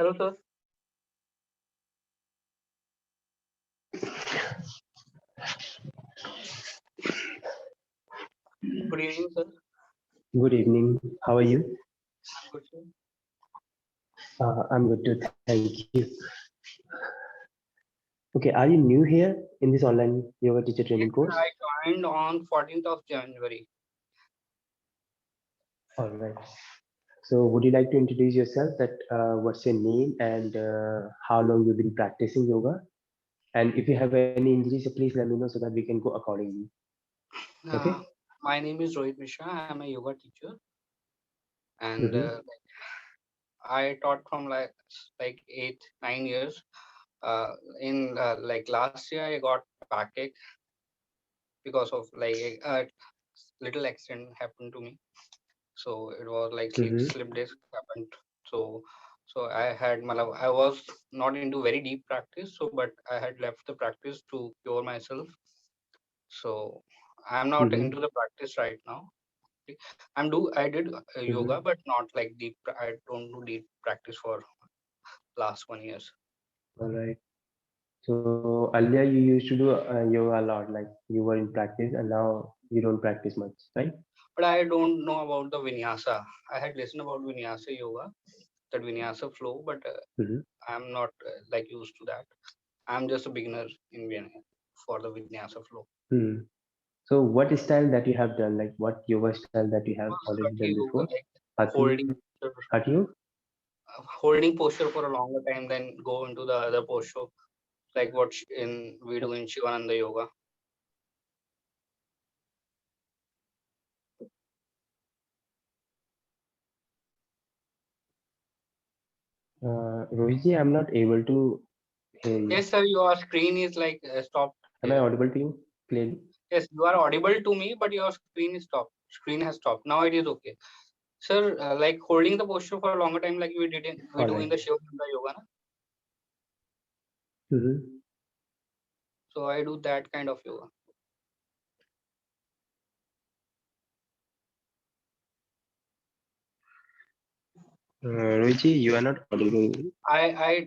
Hello, sir. Good evening, sir. Good evening. How are you? I'm good, sir. I'm good too. Thank you. Okay, are you new here in this online yoga teacher training Yes, course? I joined on 14th of January. All right. So, would you like to introduce yourself? That what's your name and how long you've been practicing yoga? And if you have any injuries, so please let me know so that we can go accordingly. Okay. My name is Rohit Mishra. I'm a yoga teacher, and Mm-hmm. I taught from like 8, 9 years. In like last year, I got backache because of like a little accident happened to me. So it was like Mm-hmm. slip disc happened. So I had I was not into very deep practice. So but I had left the practice to cure myself. So I'm not Mm-hmm. into the practice right now. I did Mm-hmm. yoga, but not like deep. I don't do deep practice for last 1 years. All right. So earlier you used to do yoga a lot, like you were in practice, and now you don't practice much, right? But I don't know about the vinyasa. I had listened about vinyasa yoga, that vinyasa flow, but Mm-hmm. I'm not like used to that. I'm just a beginner in for the vinyasa flow. Hmm. So what style that you have done, like what yoga style that you have Was already Hatha done yoga, before? like Hatha, holding Hatha? holding posture for a longer time, then go into the other posture, like what in we do in Shivananda yoga. Rohitji, I'm not able to hear you. Yes, sir. Your screen is like stopped Am I here. audible to you clearly? Yes, you are audible to me, but your screen is stopped. Screen has stopped. Now it is okay, sir. Like holding the posture for a longer time, like we All do right. in the Shivananda yoga. Na? Mm-hmm. So I do that kind of yoga. Rohitji, you are not audible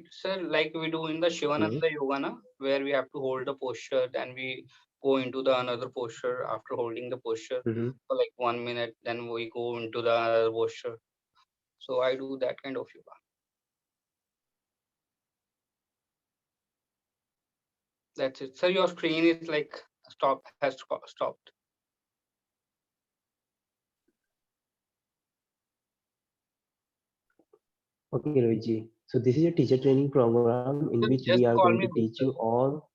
Sir, like we do in the to me. Shivananda yoga, na, where we have to hold the posture, then we go into the another posture after holding the posture Mm-hmm. for like 1 minute, then we go into the other posture. So I do that kind of yoga. That's it. Sir, your screen is like stopped. Okay, Rohitji. So this is a teacher training program in which we are Just going to call teach me you Gupta. all.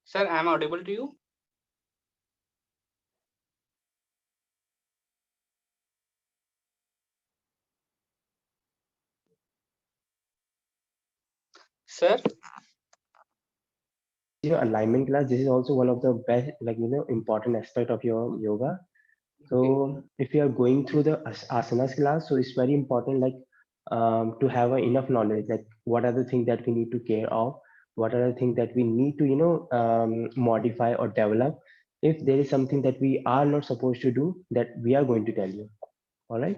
Sir, I'm audible to you. Sir, This is your alignment class. This is also one of the best, like important aspect of your yoga. okay. So if you are going through the asanas class, so it's very important, like to have enough knowledge, like what are the things that we need to care of, what are the things that we need to, modify or develop. If there is something that we are not supposed to do, that we are going to tell you. All right.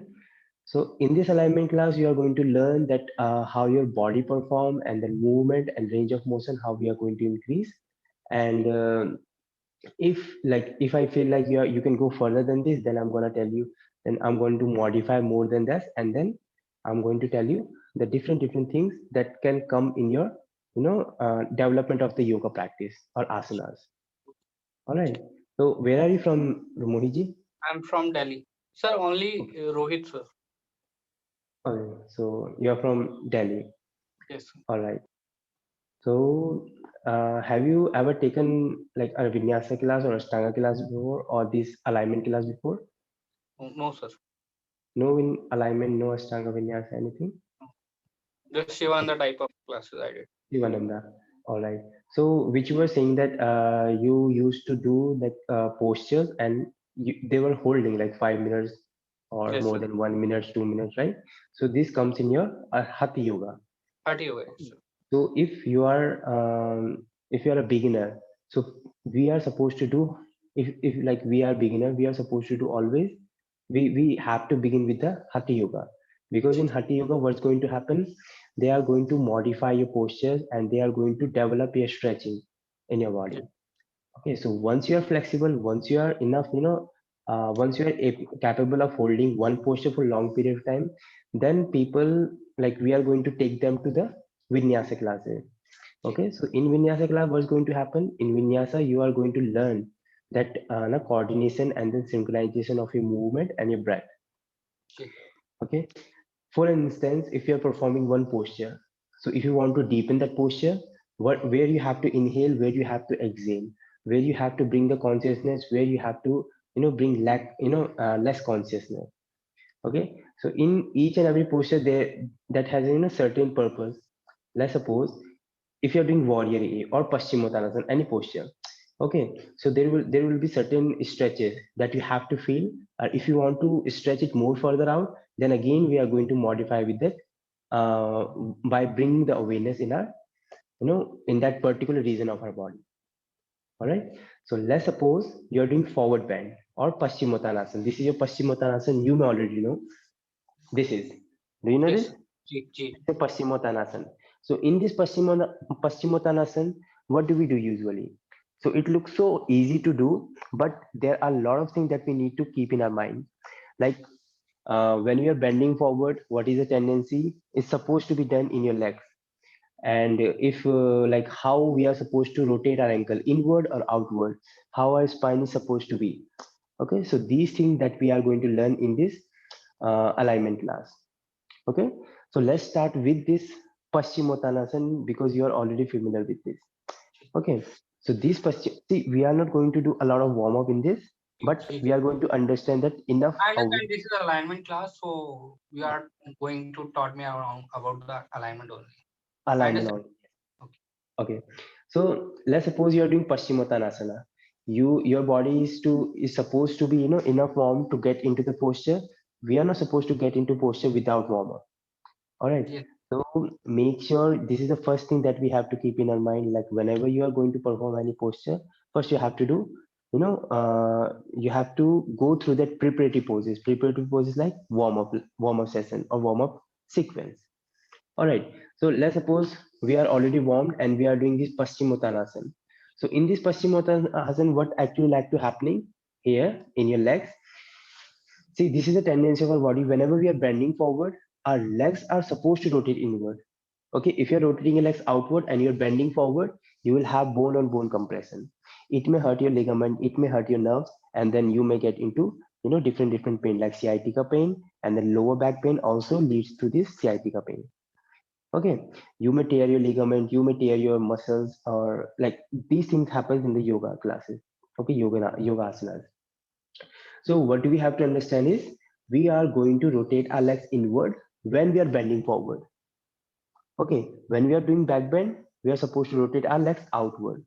So in this alignment class, you are going to learn that how your body perform and the movement and range of motion, how we are going to increase. And if I feel like you can go further than this, then I'm gonna tell you, then I'm going to modify more than that, and then I'm going to tell you the different things that can come in your development of the yoga practice or asanas. All right. So where are you from, Mohiji? I'm from Delhi. Sir, only Okay. Rohit, sir. So you're from Delhi. Yes. All right. So have you ever taken like a vinyasa class or ashtanga class before, or this alignment class before? No, sir. No in alignment, no ashtanga vinyasa, anything? Just Shivananda type of classes I did. Sivananda. All right. So which you were saying that you used to do like postures and they were holding like 5 minutes or Yes, more sir. than 1 minute, 2 minutes, right? So this comes in your Hatha yoga. Heart yoga, yes, sir. So if you are a beginner, so we are supposed to do, if like we are beginner, we are supposed to do always we have to begin with the Hatha Yoga, because in Hatha Yoga, what's going to happen? They are going to modify your postures and they are going to develop your stretching in your body. Okay, so once you are flexible, once you are enough, once you are capable of holding one posture for long period of time, then people, like, we are going to take them to the Vinyasa classes. Okay, so in Vinyasa class, what's going to happen? In Vinyasa, you are going to learn that the coordination and the synchronization of your movement and your breath. Okay. Okay, for instance, if you're performing one posture, so if you want to deepen that posture, where you have to inhale, where you have to exhale, where you have to bring the consciousness, where you have to, bring less consciousness. Okay, so in each and every posture there, that has certain purpose. Let's suppose if you're doing warrior A or Paschimottanasana, any posture. Okay, so there will be certain stretches that you have to feel. If you want to stretch it more further out, then again we are going to modify with that, uh, by bringing the awareness in our, in that particular region of our body. All right. So let's suppose you're doing forward bend or Paschimottanasana. This is your Paschimottanasana. You may already know. This is. Do you know Yes. this? G. The Paschimottanasana. So in this Paschimottanasana, what do we do usually? So it looks so easy to do, but there are a lot of things that we need to keep in our mind. Like, when you are bending forward, what is the tendency? It's supposed to be done in your legs. And if like how we are supposed to rotate our ankle inward or outward, how our spine is supposed to be. Okay, so these things that we are going to learn in this alignment class. Okay, so let's start with this Paschimottanasana because you are already familiar with this. Okay, so this see, we are not going to do a lot of warm up in this, but G. we are going to understand that enough I how understand this is alignment class, so you are going to taught me around about the alignment only. I alignment understand. on. Okay. Okay, so let's suppose you are doing Paschimottanasana. Your body is supposed to be enough warm to get into the posture. We are not supposed to get into posture without warm up. All right. Yes. So make sure this is the first thing that we have to keep in our mind. Like whenever you are going to perform any posture, first you have to do, you have to go through that preparatory poses. Preparatory poses like warm up session or warm up sequence. All right. So let's suppose we are already warmed and we are doing this Paschimottanasana. So in this Paschimottanasana, what actually like to happening here in your legs? See, this is a tendency of our body. Whenever we are bending forward, our legs are supposed to rotate inward. Okay, if you're rotating your legs outward and you're bending forward, you will have bone on bone compression. It may hurt your ligament, it may hurt your nerves, and then you may get into different pain like sciatica pain, and then lower back pain also leads to this sciatica pain. Okay, you may tear your ligament, you may tear your muscles, or like these things happen in the yoga classes. Okay, yoga asanas. So what do we have to understand is we are going to rotate our legs inward when we are bending forward. Okay, when we are doing back bend, we are supposed to rotate our legs outward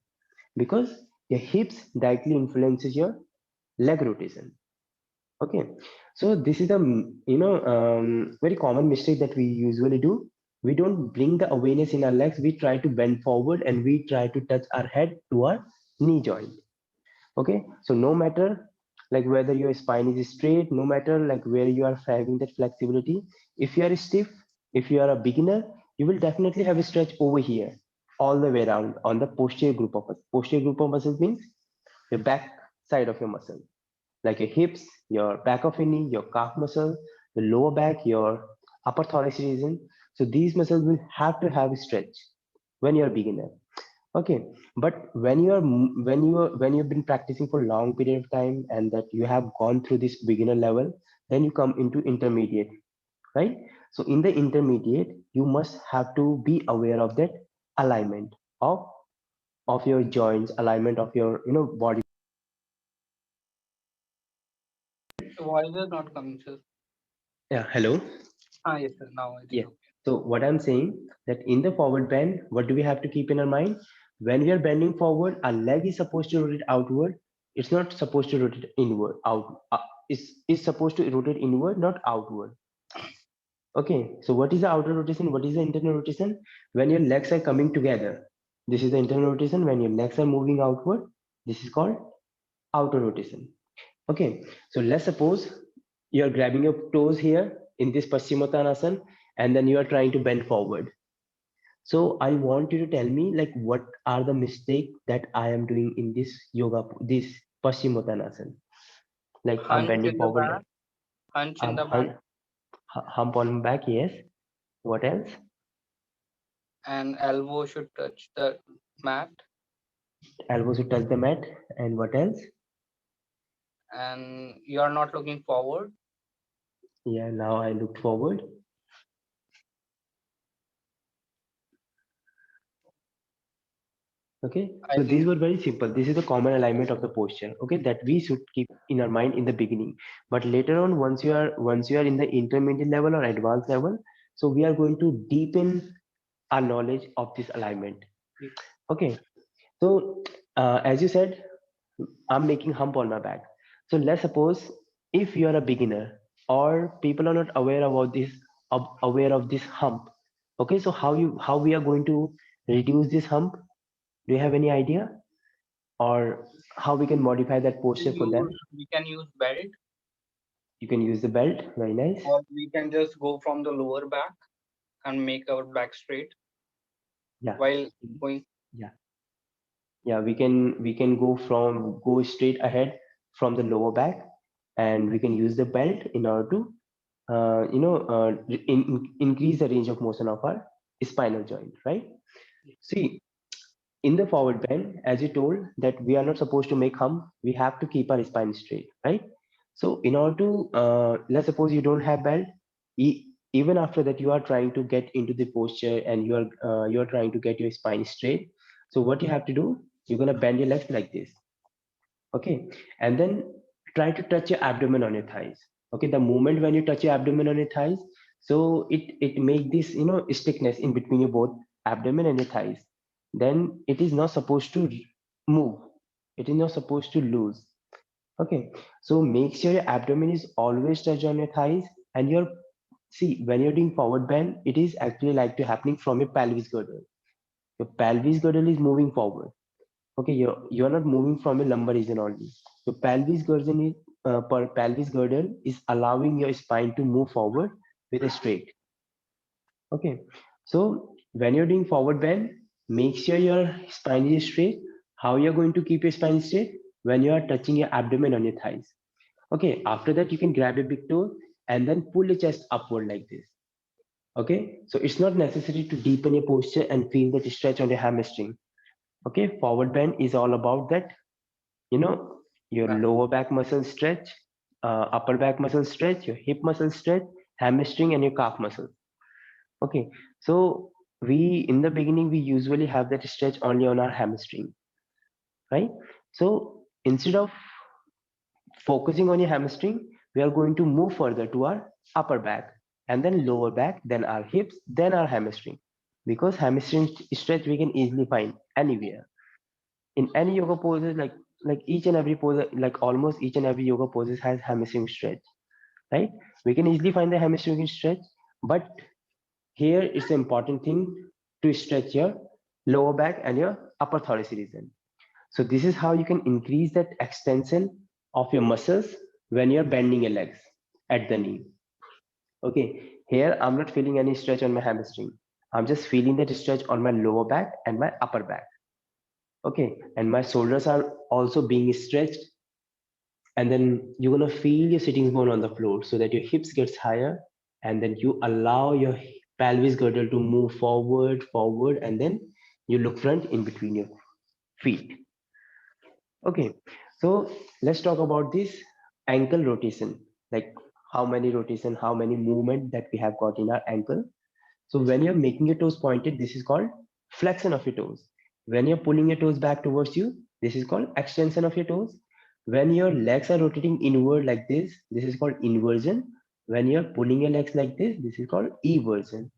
because your hips directly influences your leg rotation. Okay, so this is a very common mistake that we usually do. We don't bring the awareness in our legs. We try to bend forward and we try to touch our head to our knee joint. Okay, so no matter like whether your spine is straight, no matter like where you are having that flexibility, if you are stiff, if you are a beginner, you will definitely have a stretch over here all the way around on the posterior group of muscles. Posterior group of muscles means the back side of your muscle, like your hips, your back of your knee, your calf muscle, the lower back, your upper thoracic region. So these muscles will have to have a stretch when you're a beginner. Okay, but when you've been practicing for a long period of time and that you have gone through this beginner level, then you come into intermediate, right? So in the intermediate, you must have to be aware of that alignment of your joints, alignment of your body. The voice is not coming, sir. Yeah, hello. Yes, sir. Now it is Yeah. okay. So what I'm saying that in the forward bend, what do we have to keep in our mind? When we are bending forward, our leg is supposed to rotate outward. It's not supposed to rotate inward. It's supposed to rotate inward, not outward. Okay. So what is the outer rotation? What is the internal rotation? When your legs are coming together, this is the internal rotation. When your legs are moving outward, this is called outer rotation. Okay. So let's suppose You're grabbing your toes here in this Paschimottanasana, and then you are trying to bend forward. So I want you to tell me like what are the mistakes that I am doing in this yoga, this Paschimottanasana. Like I'm Hunch bending in the forward, back, hunch in I'm the back, hump on my back. Yes. What else? and elbow should touch the mat, Elbows to touch the mat. And what else? and you are not looking forward. Yeah. Now I looked forward. Okay, I so these think were very simple. This is the common alignment of the posture. Okay, that we should keep in our mind in the beginning. But later on, once you are in the intermediate level or advanced level, so we are going to deepen our knowledge of this alignment. Okay, so as you said, I'm making hump on my back. So let's suppose if you are a beginner or people are not aware about this, aware of this hump. Okay, so how we are going to reduce this hump? Do you have any idea? Or how we can modify that posture for them? we can use belt, You can use the belt. Very nice. or we can just go from the lower back and make our back straight Yeah, while going. yeah, yeah. We can go straight ahead from the lower back, and we can use the belt in order to increase the range of motion of our spinal joint. Right. See, in the forward bend, as you told that we are not supposed to make hump, we have to keep our spine straight, right? So in order to, let's suppose you don't have belt, even after that you are trying to get into the posture and you are trying to get your spine straight. So what you have to do, you're gonna bend your legs like this, okay, and then try to touch your abdomen on your thighs. Okay, the moment when you touch your abdomen on your thighs, so it make this stiffness in between your both abdomen and your thighs. Then it is not supposed to move. It is not supposed to lose. Okay, so make sure your abdomen is always touched on your thighs, and your see when you're doing forward bend, it is actually like to happening from your pelvis girdle. Your pelvis girdle is moving forward. Okay, you're not moving from your lumbar region only. Your pelvis girdle is allowing your spine to move forward with a straight. Okay, so when you're doing forward bend, make sure your spine is straight. How you're going to keep your spine straight? When you are touching your abdomen on your thighs. Okay, after that you can grab a big toe and then pull your chest upward like this. Okay, so it's not necessary to deepen your posture and feel that stretch on your hamstring. Okay, forward bend is all about that. You know, your Back. lower back muscle stretch, upper back muscle stretch, your hip muscle stretch, hamstring, and your calf muscle. Okay, so we in the beginning we usually have that stretch only on our hamstring, right? So instead of focusing on your hamstring, we are going to move further to our upper back and then lower back, then our hips, then our hamstring. Because hamstring stretch we can easily find anywhere in any yoga poses, like each and every pose, like almost each and every yoga poses has hamstring stretch, right? We can easily find the hamstring stretch, but here it's an important thing to stretch your lower back and your upper thoracic region. So this is how you can increase that extension of your muscles when you're bending your legs at the knee. Okay, here I'm not feeling any stretch on my hamstring. I'm just feeling that stretch on my lower back and my upper back. Okay, and my shoulders are also being stretched, and then you're gonna feel your sitting bone on the floor so that your hips gets higher, and then you allow your pelvis girdle to move forward, and then you look front in between your feet. Okay, so let's talk about this ankle rotation, like how many rotation, how many movement that we have got in our ankle. So when you're making your toes pointed, this is called flexion of your toes. When you're pulling your toes back towards you, this is called extension of your toes. When your legs are rotating inward like this is called inversion. When you're pulling your legs like this is called eversion.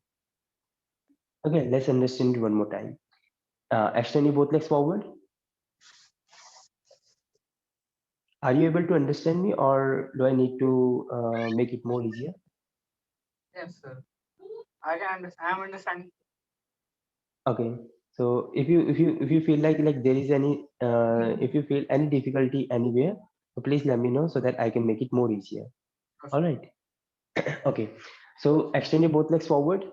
Okay, let's understand it one more time. Extend your both legs forward. Are you able to understand me, or do I need to make it more easier? Yes, sir. I can understand. I'm understanding. Okay. So if you feel like there is any if you feel any difficulty anywhere, so please let me know so that I can make it more easier. All right. Okay. So extend your both legs forward.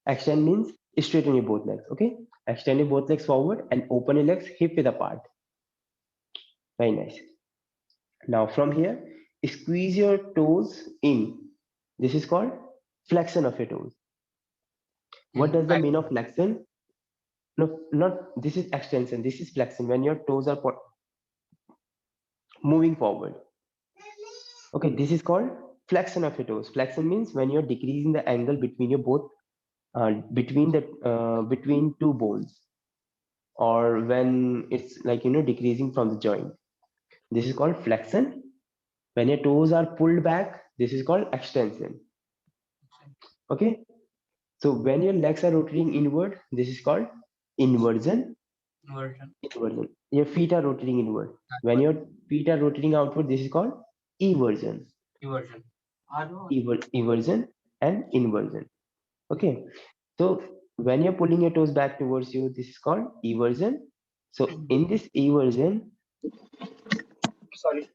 Extend means straighten your both legs. Okay. Extend your both legs forward and open your legs hip width apart. Very nice. Now from here, squeeze your toes in. This is called flexion of your toes. What does the I mean of flexion? No, not this is extension. This is flexion when your toes are moving forward. Okay, this is called flexion of your toes. Flexion means when you're decreasing the angle between your both between two bones, or when it's like decreasing from the joint. This is called flexion. When your toes are pulled back, this is called extension. Okay, so when your legs are rotating inward, this is called inversion. inversion. Inversion. Your feet are rotating inward. When your feet are rotating outward, this is called eversion. Inversion. Eversion and inversion. Okay. So when you're pulling your toes back towards you, this is called eversion. So in this eversion, Sorry.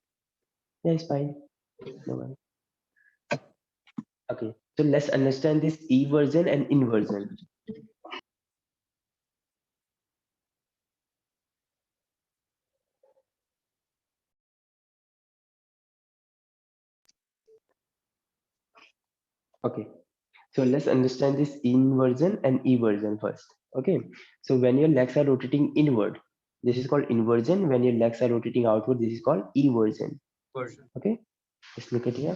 yeah, it's fine. No worry. Okay. So let's understand this eversion and inversion. Okay. So let's understand this inversion and eversion first. Okay. So when your legs are rotating inward, this is called inversion. When your legs are rotating outward, this is called eversion. Inversion. Okay. Let's look at here.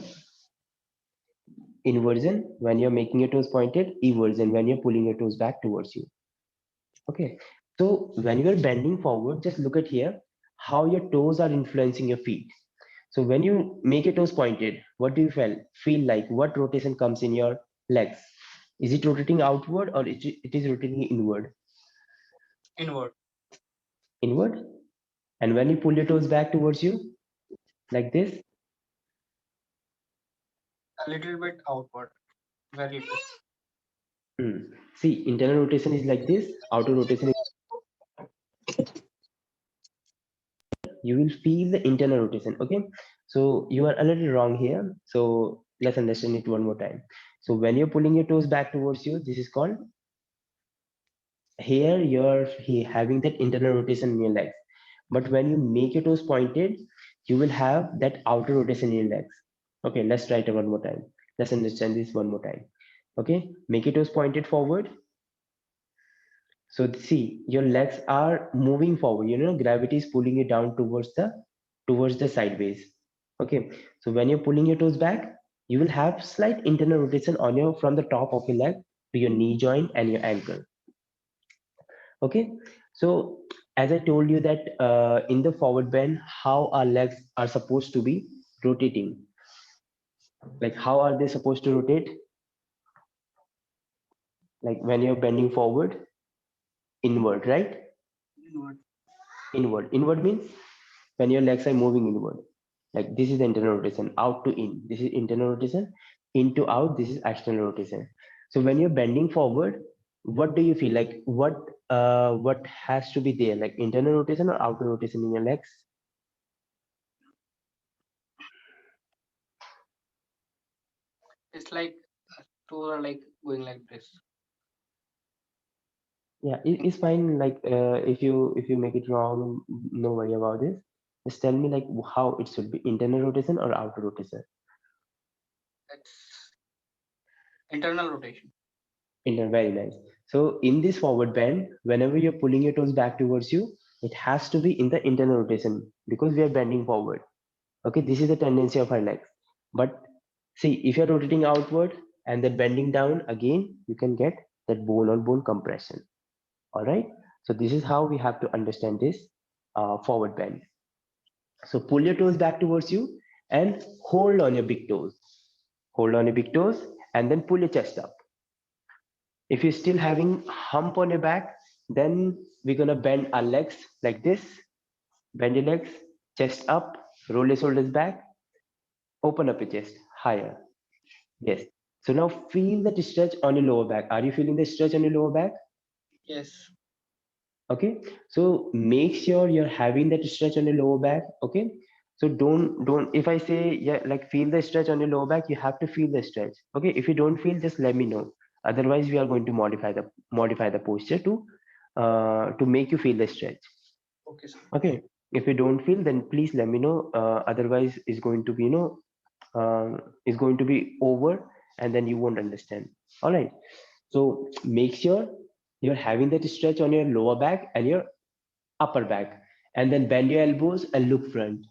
Inversion when you're making your toes pointed, eversion when you're pulling your toes back towards you. Okay. So when you're bending forward, just look at here how your toes are influencing your feet. So when you make your toes pointed, what do you feel like? What rotation comes in your legs? Is it rotating outward or it is rotating inward? Inward. Inward. And when you pull your toes back towards you, like this, A little bit outward. Very little. see, internal rotation is like this, outer rotation is, you will feel the internal rotation. Okay. So you are a little wrong here. So let's understand it one more time. So when you're pulling your toes back towards you, this is called, here you're having that internal rotation in your legs. But when you make your toes pointed, you will have that outer rotation in your legs. Okay, let's try it one more time. Let's understand this one more time. Okay, make your toes pointed forward. So see, your legs are moving forward. Gravity is pulling you down towards the sideways. Okay, so when you're pulling your toes back, you will have slight internal rotation on your from the top of your leg to your knee joint and your ankle. Okay, so as I told you that in the forward bend, how our legs are supposed to be rotating. Like how are they supposed to rotate? Like when you're bending forward, inward, right? Inward. Inward. Inward means when your legs are moving inward. Like this is the internal rotation, out to in. This is internal rotation, in to out. This is external rotation. So when you're bending forward, what do you feel like? What has to be there? Like internal rotation or outer rotation in your legs? It's like toes are like going like this. Yeah, it's fine. Like if you make it wrong, no worry about this. Just tell me like how it should be, internal rotation or outer rotation. It's internal rotation. Very nice. So in this forward bend, whenever you're pulling your toes back towards you, it has to be in the internal rotation because we are bending forward. Okay, this is the tendency of our legs. But see, if you're rotating outward and then bending down again, you can get that bone on bone compression. All right. So this is how we have to understand this forward bend. So pull your toes back towards you and hold on your big toes. Hold on your big toes and then pull your chest up. If you're still having hump on your back, then we're gonna bend our legs like this. Bend your legs, chest up, roll your shoulders back, open up your chest higher. Yes. So now feel that stretch on your lower back. Are you feeling the stretch on your lower back? Yes. Okay. So make sure you're having that stretch on your lower back. Okay. So don't if I say, yeah, like feel the stretch on your lower back, you have to feel the stretch. Okay, if you don't feel, just let me know. Otherwise we are going to modify the posture to make you feel the stretch. Okay, sir. Okay, if you don't feel, then please let me know. Otherwise it's going to be, is going to be over, and then you won't understand. All right, so make sure you're having that stretch on your lower back and your upper back, and then bend your elbows and look front.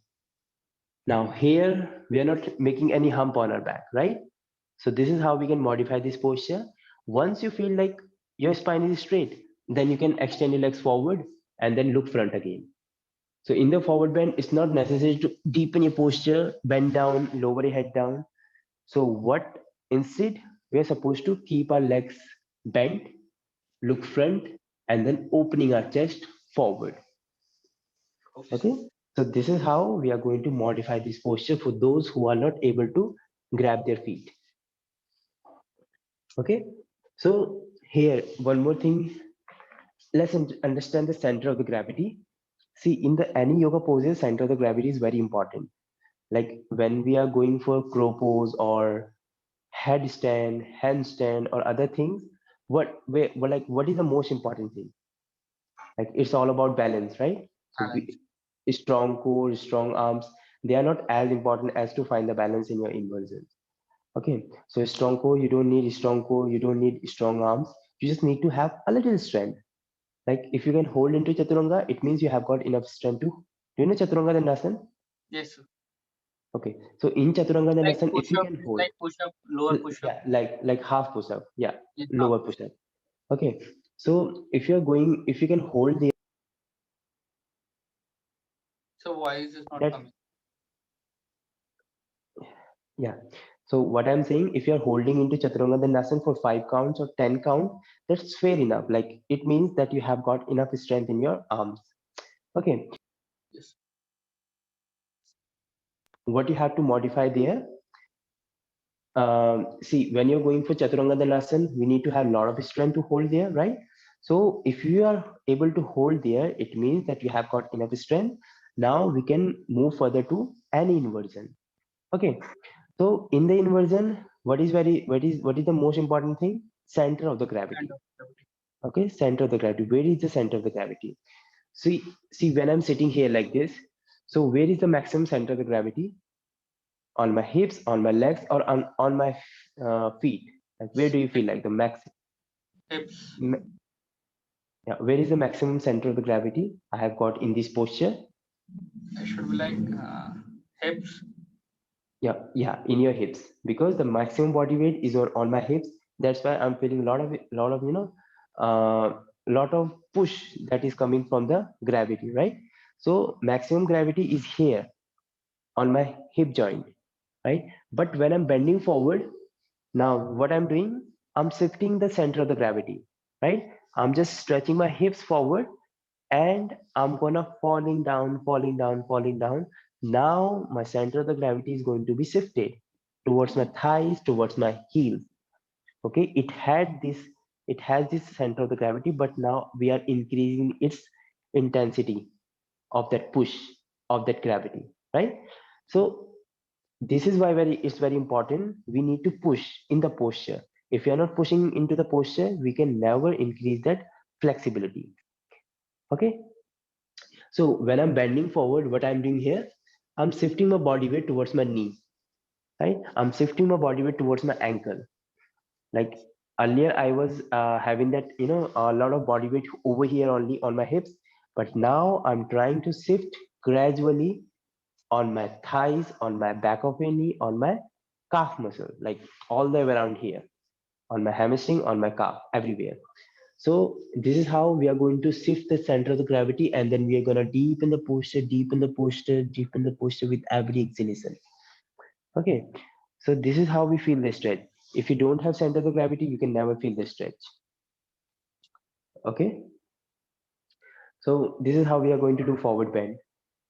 Now here we are not making any hump on our back, right? So this is how we can modify this posture. Once you feel like your spine is straight, then you can extend your legs forward and then look front again. So in the forward bend, it's not necessary to deepen your posture, bend down, lower your head down. So what instead, we are supposed to keep our legs bent, look front, and then opening our chest forward. Okay, sir. Okay, so this is how we are going to modify this posture for those who are not able to grab their feet. Okay, so here one more thing. Let's understand the center of the gravity. See, in the any yoga poses, center of the gravity is very important. Like when we are going for crow pose or headstand, handstand, or other things, what is the most important thing? Like it's all about balance, right? So Balance. strong core, strong arms, they are not as important as to find the balance in your inversions. Okay, so strong core, you don't need strong core, you don't need strong arms. You just need to have a little strength. Like if you can hold into chaturanga, it means you have got enough strength to. Do you know chaturanga dandasana? Yes, sir. Okay, so in chaturanga Like dandasana, if push you up, can it's hold, like push up, lower push up. yeah, like half push up, yeah, Yes, half lower push push up. up. Okay, so if you can hold the So why is this not that coming? yeah. So what I'm saying, if you're holding into chaturanga dandasana for 5 counts or 10 count, that's fair enough. Like it means that you have got enough strength in your arms. Okay, Yes. what you have to modify there. See, when you're going for chaturanga dandasana, we need to have a lot of strength to hold there, right? So if you are able to hold there, it means that you have got enough strength. Now we can move further to any inversion. Okay, so in the inversion, what is the most important thing? Center of the Kind gravity. of gravity. Okay, center of the gravity. Where is the center of the gravity? See, when I'm sitting here like this, so where is the maximum center of the gravity? On my hips, on my legs, or on my feet? Like where do you feel like the max? Hips. ma- Yeah, where is the maximum center of the gravity I have got in this posture? It should be like hips. Yeah, in your hips, because the maximum body weight is on my hips. That's why I'm feeling a lot of lot of push that is coming from the gravity, right? So maximum gravity is here on my hip joint, right? But when I'm bending forward, now what I'm doing, I'm shifting the center of the gravity, right? I'm just stretching my hips forward, and I'm gonna falling down, falling down, falling down. Now my center of the gravity is going to be shifted towards my thighs, towards my heels. Okay, it has this center of the gravity, but now we are increasing its intensity of that push of that gravity, right? So this is why it's very important. We need to push in the posture. If we are not pushing into the posture, we can never increase that flexibility. Okay, so when I'm bending forward, what I'm doing here, I'm shifting my body weight towards my knee, right? I'm shifting my body weight towards my ankle. Like earlier, I was having that, a lot of body weight over here only on my hips, but now I'm trying to shift gradually on my thighs, on my back of my knee, on my calf muscle, like all the way around here, on my hamstring, on my calf, everywhere. So this is how we are going to shift the center of the gravity, and then we are gonna deepen the posture, deepen the posture, deepen the posture with every exhalation. Okay. So this is how we feel the stretch. If you don't have center of the gravity, you can never feel the stretch. Okay. So this is how we are going to do forward bend.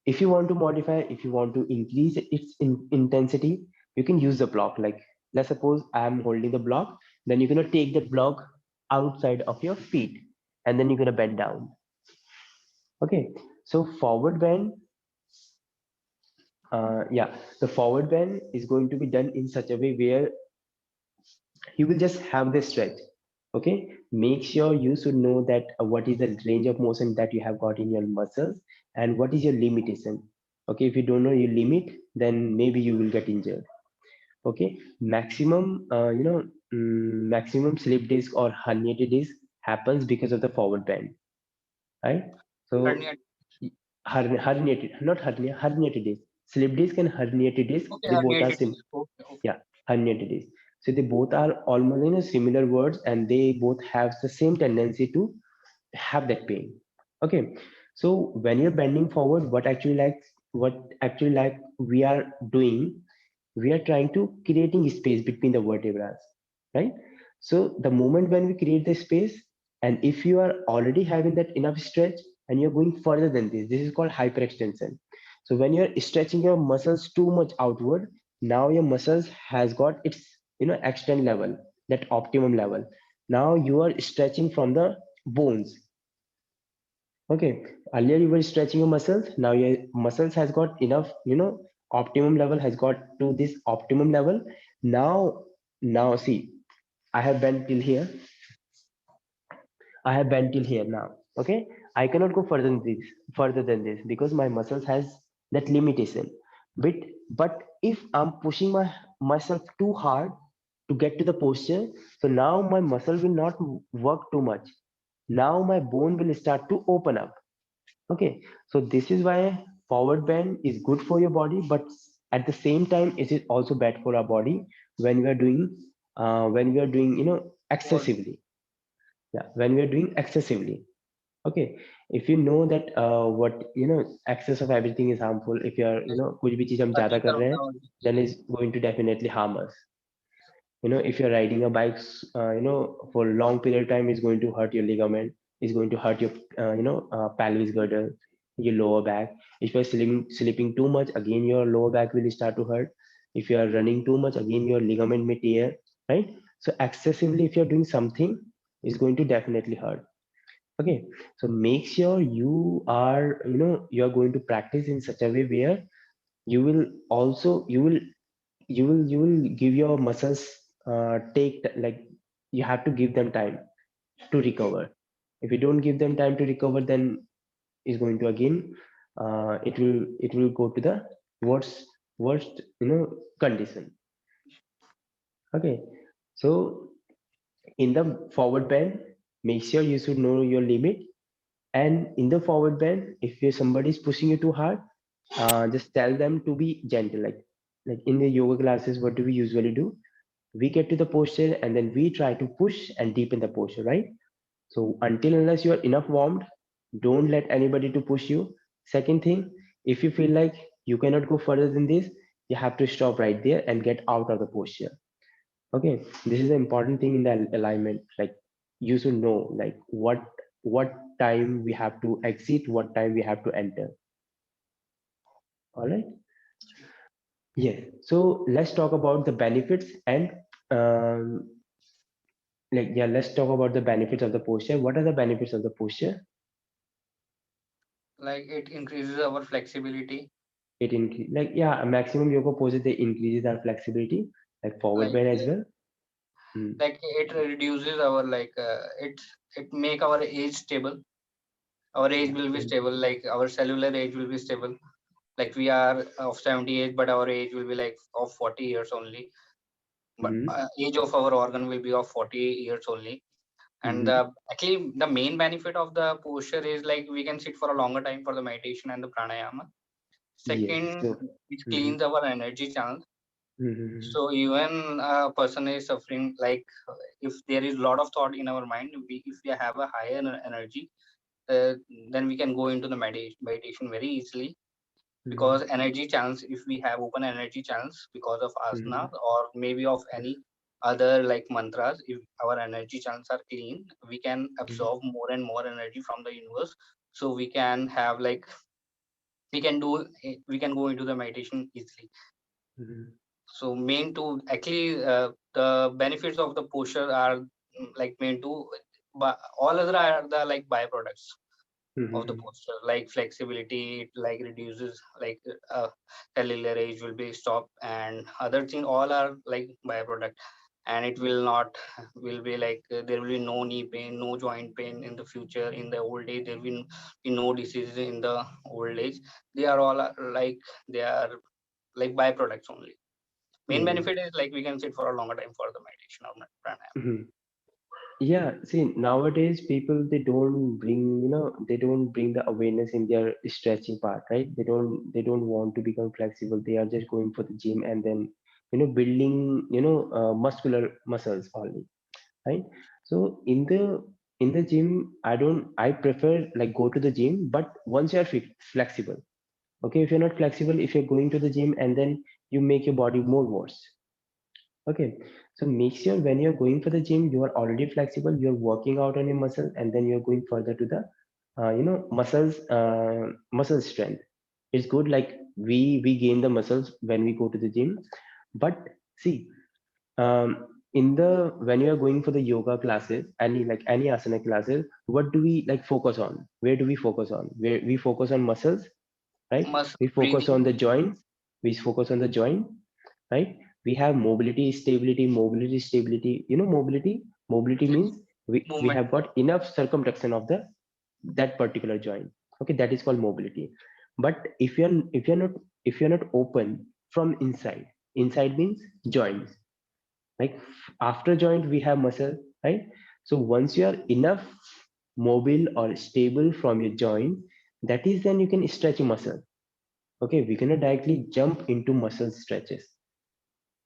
If you want to modify, if you want to increase its intensity, you can use the block. Like let's suppose I am holding the block, then you're gonna take that block outside of your feet, and then you're gonna bend down. Okay, so forward bend, Yeah, the forward bend is going to be done in such a way where you will just have the stretch. Okay, make sure you should know that what is the range of motion that you have got in your muscles and what is your limitation. Okay, if you don't know your limit, then maybe you will get injured. Okay, maximum maximum slip disc or herniated disc happens because of the forward bend, right? So Hernia. herniated, not hernia, herniated disc. Slip disc and herniated disc, Okay, they both are herniated same. disc. Okay, okay. Yeah, herniated disc. So they both are almost similar words, and they both have the same tendency to have that pain. Okay, so when you're bending forward, what actually like we are doing, we are trying to creating space between the vertebrae, right? So the moment when we create the space, and if you are already having that enough stretch and you're going further than this is called hyperextension. So when you're stretching your muscles too much outward, now your muscles has got its extend level, that optimum level. Now you are stretching from the bones. Okay, earlier you were stretching your muscles. Now your muscles has got enough, optimum level has got to this optimum level. Now see, I have bent till here. I have bent till here now. Okay, I cannot go further than this because my muscles has that limitation. But if I'm pushing myself too hard to get to the posture, so now my muscle will not work too much. Now my bone will start to open up. Okay, so this is why forward bend is good for your body, but at the same time, it is also bad for our body when we are doing Forward. excessively. Yeah, when we are doing excessively. Okay, if you know that what excess of everything is harmful. If you are कुछ भी चीज हम ज्यादा कर रहे हैं, then is going to definitely harm us. If you're riding a bike for a long period of time, it's going to hurt your ligament, it's going to hurt your pelvis girdle, your lower back. If you're sleeping too much, again your lower back will start to hurt. If you are running too much, again your ligament may tear, right? So excessively if you're doing something, it's going to definitely hurt. Okay, so make sure you're going to practice in such a way where you will also you will give your muscles like you have to give them time to recover. If you don't give them time to recover, then it's going to again it will go to the worst condition. Okay, so in the forward bend, make sure you should know your limit. And in the forward bend, if you somebody is pushing you too hard, just tell them to be gentle. Like in the yoga classes, what do we usually do? We get to the posture and then we try to push and deepen the posture, right? So until unless you are enough warmed, don't let anybody to push you. Second thing, if you feel like you cannot go further than this, you have to stop right there and get out of the posture. Okay, this is the important thing in the alignment. Like you should know like what time we have to exit, what time we have to enter. All right. Yes, so let's talk about the benefits and um, let's talk about the benefits of the posture. What are the benefits of the posture? Like it increases our flexibility. It increase a maximum yoga poses they increases our flexibility, like forward Like bend as well. Mm. it reduces our it make our age stable. Our age Yeah. will be stable. Like our cellular age will be stable. Like we are of 70 age, but our age will be like of 40 years only. But Mm-hmm. age of our organ will be of 40 years only. And Mm-hmm. actually, the main benefit of the posture is like we can sit for a longer time for the meditation and the pranayama. Yes. Second, So. it Mm-hmm. cleans our energy channels. Mm-hmm. So even a person is suffering, like if there is a lot of thought in our mind, if we have a higher energy, uh, then we can go into the meditation very easily, Mm-hmm. because energy channels, if we have open energy channels because of asana or maybe of any other like mantras, if our energy channels are clean, we can absorb more and more energy from the universe. So we can have like we can go into the meditation easily. Mm-hmm. So main to actually the benefits of the posture are like main to, but all other are the like byproducts. of the Mhm. posture, like flexibility, it like reduces like cellular age will be stopped, and other thing all are like byproduct. And it will not will be like there will be no knee pain, no joint pain in the future. In the old age there will be no diseases in the old age. They are all like they are like byproducts only. Main Mhm. benefit is like we can sit for a longer time for the meditation or pranayama. Mhm. Yeah, see, nowadays people they don't bring, they don't bring the awareness in their stretching part, right? They don't want to become flexible. They are just going for the gym and then, building, muscular muscles only, right? So in the gym, I prefer like go to the gym, but once you are flexible, okay? If you're not flexible, if you're going to the gym and then you make your body more worse. Okay, so make sure when you're going for the gym, you are already flexible, you're working out on your muscle, and then you're going further to the, muscle strength. It's good, like we gain the muscles when we go to the gym, but see, in the when you are going for the yoga classes, any asana classes, what do we like focus on? Where do we focus on? Where we focus on muscles, right? Muscle We focus breathing, on the joints. We focus on the joint, right? We have mobility, stability. Mobility means we movement. have got enough circumflexion of the that particular joint. Okay, that is called mobility. But if you're not open from inside, inside means joints. Like after joint we have muscle, right? So once you are enough mobile or stable from your joint, that is then you can stretch your muscle. Okay, we cannot directly jump into muscle stretches.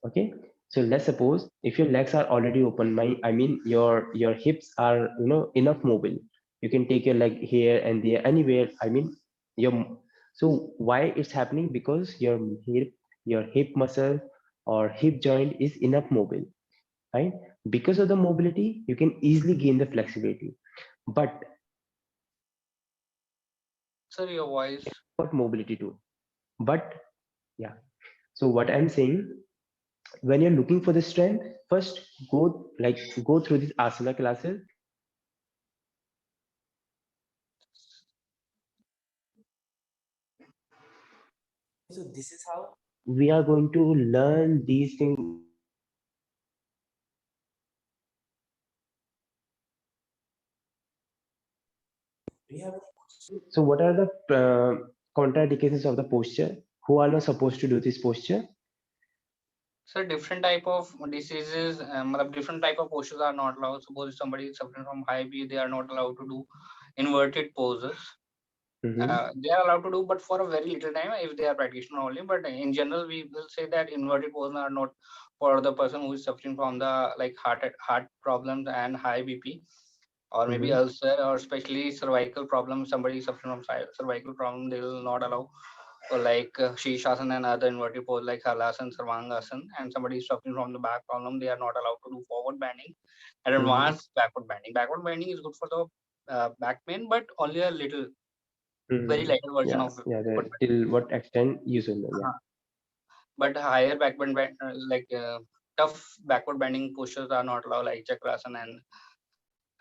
Okay, so let's suppose if your legs are already open, I mean your hips are enough mobile, you can take your leg here and there anywhere. I mean your so why it's happening? Because your hip muscle or hip joint is enough mobile, right? Because of the mobility you can easily gain the flexibility. But Sir, your voice. what mobility too. But yeah, so what I'm saying, when you're looking for the strength, first go through these asana classes. So this is how we are going to learn these things. So what are the contraindications of the posture? Who are not supposed to do this posture? So different type of diseases, different type of postures are not allowed. Suppose if somebody is suffering from high BP, they are not allowed to do inverted poses. Mm-hmm. They are allowed to do, but for a very little time if they are practitioner only. But in general, we will say that inverted poses are not for the person who is suffering from the like heart problems and high BP, or maybe Mm-hmm. ulcer, or especially cervical problems. Somebody suffering from cervical problem, they will not allow like Shishasana and other inverted pose like Halasana, Sarvangasana, and somebody is suffering from the back problem, they are not allowed to do forward bending and Mm-hmm. advanced backward bending. Backward bending is good for the back pain, but only a little, very Mm-hmm. lighter version Yeah, of yeah. backward Till what extent usable? bending. Yeah. But higher backward bend, like tough backward bending postures are not allowed, like Chakrasana.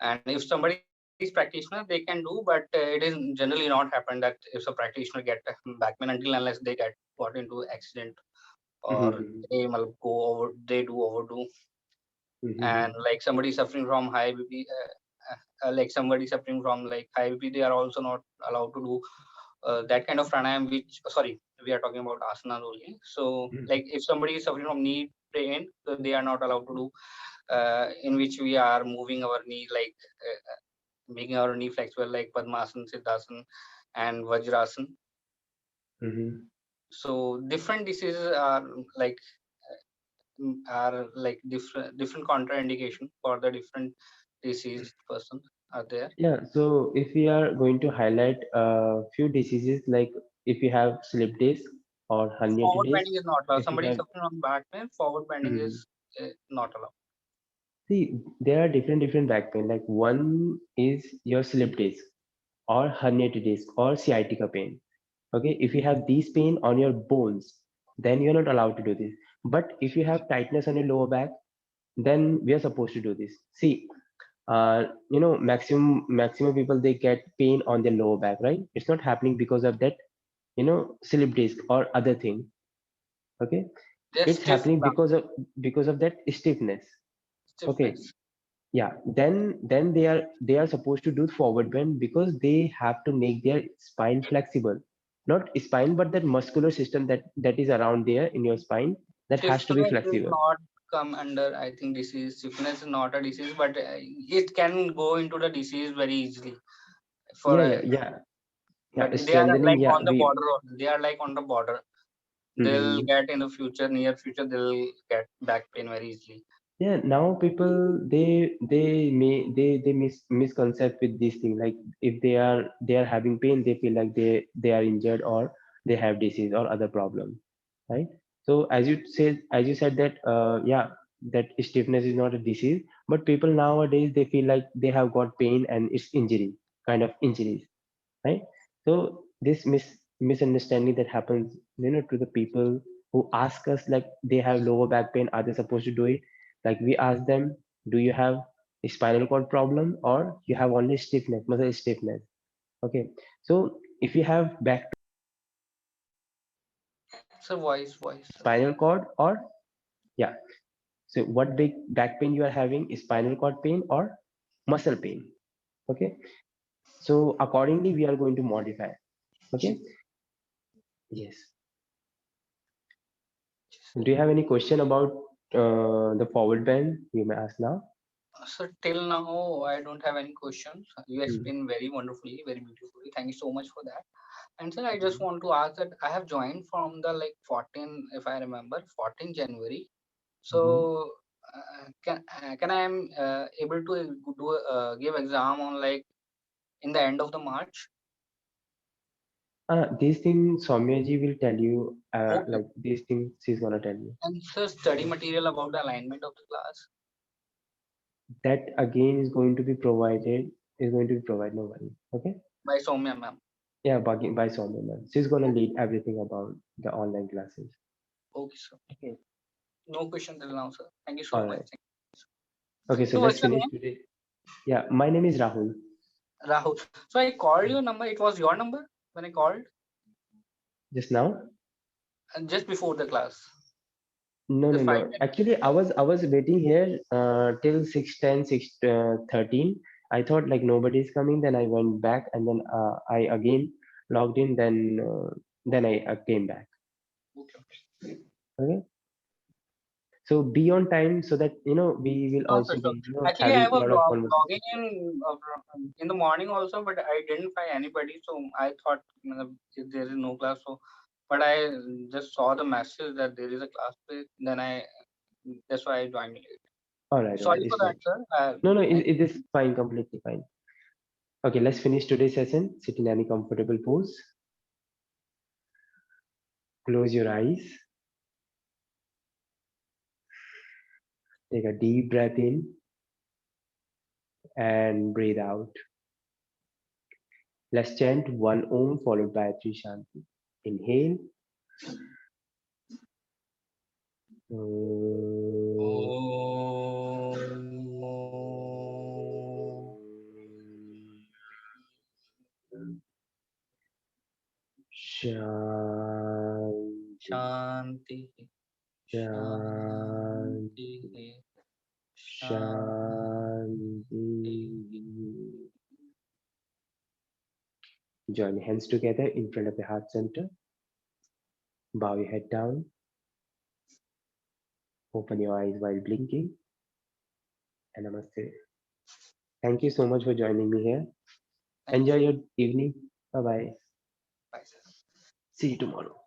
And if somebody is practitioner, they can do, but it is generally not happen that if a practitioner get back pain until unless they got into accident, or Mm-hmm. they will go over, they do overdo. And Mm-hmm. like somebody suffering from high BP, like somebody suffering from like high BP, they are also not allowed to do that kind of pranayam. Which, sorry, we are talking about asanas only. So like if somebody is suffering from knee pain, so they are not allowed to do in which we are moving our knee, like making our knee flexible, like Padmasana, Siddhasana, and Vajrasana. Mm-hmm. So different diseases are like different contraindication for the different diseased person are there. Yeah. So if we are going to highlight a few diseases, like if you have slip disc or herniated Forward disc, bending is not allowed. if you Somebody have suffering from back pain, forward bending Mhm. is not allowed. See, there are different back pain. Like one is your slip disc or herniated disc or sciatica pain. Okay, if you have these pain on your bones, then you're not allowed to do this. But if you have tightness on your lower back, then we are supposed to do this. See, maximum people they get pain on their lower back, right? It's not happening because of that, slip disc or other thing. Okay, They're it's stiff happening back, because of that stiffness. Okay, stiffness. yeah, then they are supposed to do forward bend because they have to make their spine flexible, not spine but that muscular system that is around there in your spine, that has to be Stiffness will flexible. not come under, I think, disease. Stiffness is not a disease, but it can go into the disease very easily. For Yeah, a, yeah, but they are strengthening, like yeah, on the we. border. They are like on the border. They'll Mhm. get in the future, near future, they'll get back pain very easily. Yeah, now people they misconcept with this thing, like if they are having pain, they feel like they are injured or they have disease or other problem, right? So as you said that yeah, that stiffness is not a disease, but people nowadays they feel like they have got pain and it's injury, kind of injuries, right? So this misunderstanding that happens, to the people who ask us like they have lower back pain, are they supposed to do it? Like we ask them, do you have a spinal cord problem or you have only stiffness, muscle stiffness? Okay, so if you have back So voice. spinal cord or yeah, so what big back pain you are having is spinal cord pain or muscle pain. Okay, so accordingly we are going to modify. Okay, yes. Do you have any question about the forward bend? You may ask now. So till now, I don't have any questions. You Mm, explained very wonderfully, very beautifully. Thank you so much for that. And sir, I just mhm, want to ask that I have joined from the like 14, if I remember, 14 January. mhm. So can I am able to do give exam on like in the end of the March? These things Soumyaji will tell you, Okay. like these things she's gonna tell you. And sir, study material about the alignment of the class That again is going to be provided, no worry. Okay? by Soumya ma'am. Yeah, by Soumya ma'am. She's gonna Okay, lead everything about the online classes. okay, sir. Okay. No question till now, sir. Thank you so All much. right. Okay, so So let's what's your finish name? today. Yeah, my name is Rahul. Rahul. So I called your number. It was your number when I called Just now? just before the class, No, no, just five no. minutes. Actually, I was waiting here till 6:10, 6:13. I thought like nobody's coming. Then I went back and then I again logged in. Then I came back. Okay. Okay. So be on time so that we will Sure, also sure. be Actually, I having a was lot of conversation. logging in the morning also, but I didn't find anybody. So I thought there is no class. So, but I just saw the message that there is a class. Then that's why I joined late. All right. Sorry for It's that, fine. sir. No, no, Thank it is fine, completely fine. Okay, let's finish today's session. Sit in any comfortable pose. Close your eyes. Take a deep breath in and breathe out. Let's chant one Om followed by three Shanti. Inhale. Om. Shanti. Shanti, Shanti. Shanti, Shanti. Shanti. Join your hands together in front of the heart center. Bow your head down. Open your eyes while blinking. And namaste. Thank you so much for joining me here. Thank you, Enjoy sir. your evening. Bye bye. Bye, sir. See you tomorrow.